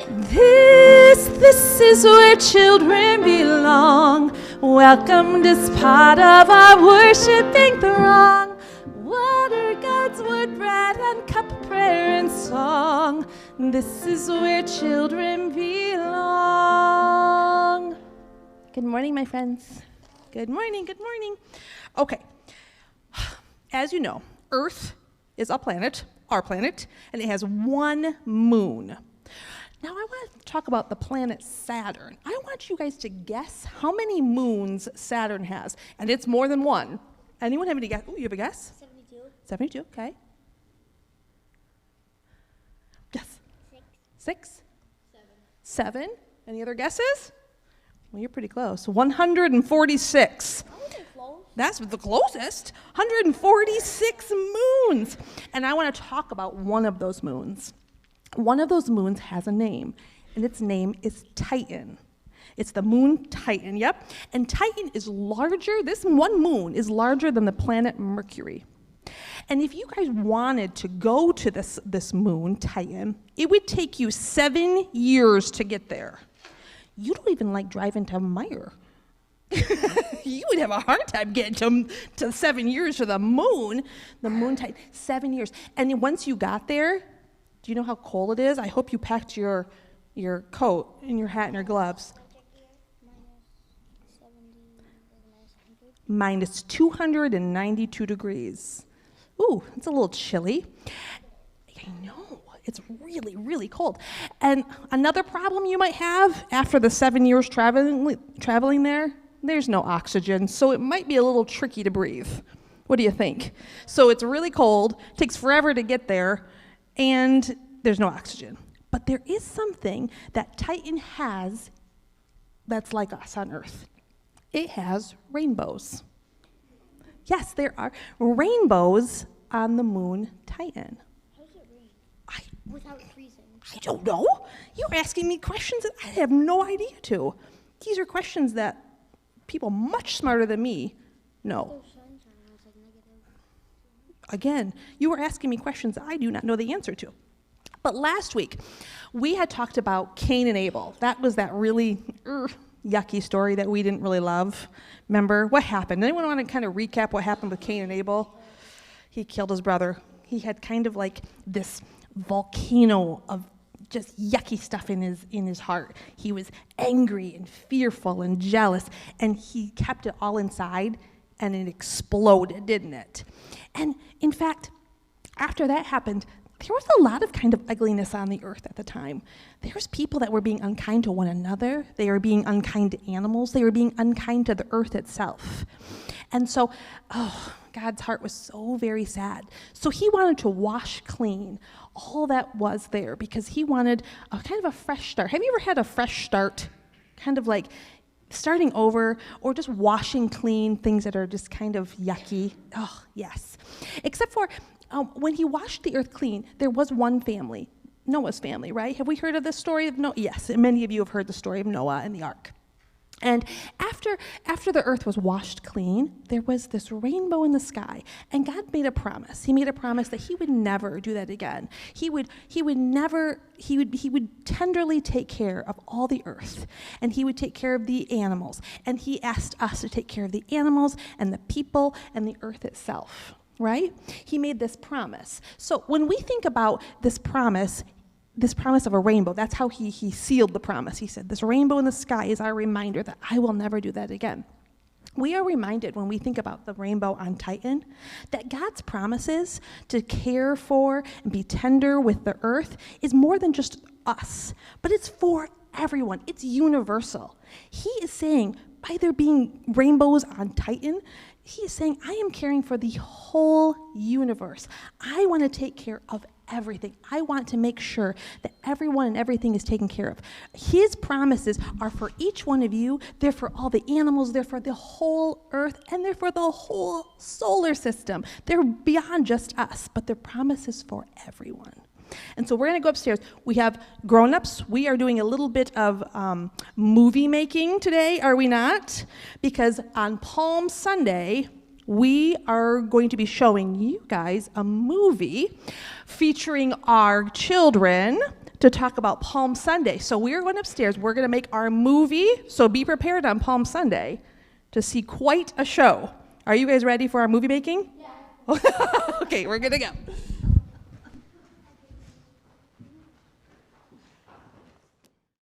This is where children belong. Welcome to part of our worshiping throng. Water, God's word, bread, and cup of prayer and song. This is where children belong. Good morning, my friends. Good morning, good morning. Okay, as you know, Earth is a planet, our planet, and it has one moon. Now I want to talk about the planet Saturn. I want you guys to guess how many moons Saturn has, and it's more than one. Anyone have any guess? Oh, you have a guess? 72. 72, okay. Yes. 6. 6? 7. Any other guesses? Well, you're pretty close. 146. That's the closest. 146 moons. And I want to talk about one of those moons. One of those moons has a name, and its name is Titan. It's the moon Titan, yep. And Titan is larger, this one moon is larger than the planet Mercury. And if you guys wanted to go to this moon, Titan, it would take you 7 years to get there. You don't even like driving to Meyer. You would have a hard time getting to 7 years to the moon Titan, 7 years. And once you got there, do you know how cold it is? I hope you packed your coat and your hat and your gloves. Minus 292 degrees. Ooh, it's a little chilly. I know, it's really, really cold. And another problem you might have after the 7 years traveling there, there's no oxygen, so it might be a little tricky to breathe. What do you think? So it's really cold, takes forever to get there, and there's no oxygen. But there is something that Titan has that's like us on Earth. It has rainbows. Yes, there are rainbows on the moon Titan. How does it rain? Without freezing? I don't know. You're asking me questions that I have no idea to. These are questions that people much smarter than me know. Again, you were asking me questions that I do not know the answer to. But last week, we had talked about Cain and Abel. That was that really yucky story that we didn't really love. Remember? What happened? Anyone want to kind of recap what happened with Cain and Abel? He killed his brother. He had kind of like this volcano of just yucky stuff in his heart. He was angry and fearful and jealous, and he kept it all inside, and it exploded, didn't it? And in fact, after that happened, there was a lot of kind of ugliness on the earth at the time. There was people that were being unkind to one another. They were being unkind to animals. They were being unkind to the earth itself. And so, God's heart was so very sad. So he wanted to wash clean all that was there because he wanted a kind of a fresh start. Have you ever had a fresh start? Kind of like starting over or just washing clean things that are just kind of yucky. Oh, yes. Except for when he washed the earth clean, there was one family, Noah's family, right? Have we heard of this story of Noah? Yes, many of you have heard the story of Noah and the ark. And after the earth was washed clean, there was this rainbow in the sky, and God made a promise. He made a promise that he would never do that again. He would tenderly take care of all the earth, and he would take care of the animals. And he asked us to take care of the animals and the people and the earth itself, right? He made this promise. So when we think about this promise of a rainbow, that's how he sealed the promise. He said, this rainbow in the sky is our reminder that I will never do that again. We are reminded when we think about the rainbow on Titan that God's promises to care for and be tender with the earth is more than just us, but it's for everyone. It's universal. He is saying, by there being rainbows on Titan, he is saying, I am caring for the whole universe. I want to take care of everything. I want to make sure that everyone and everything is taken care of. His promises are for each one of you. They're for all the animals. They're for the whole earth. And they're for the whole solar system. They're beyond just us, but they're promises for everyone. And so we're going to go upstairs. We have grown-ups. We are doing a little bit of movie making today, are we not? Because on Palm Sunday, we are going to be showing you guys a movie featuring our children to talk about Palm Sunday. So we're going upstairs. We're going to make our movie. So be prepared on Palm Sunday to see quite a show. Are you guys ready for our movie making? Yeah. Okay, we're going to go.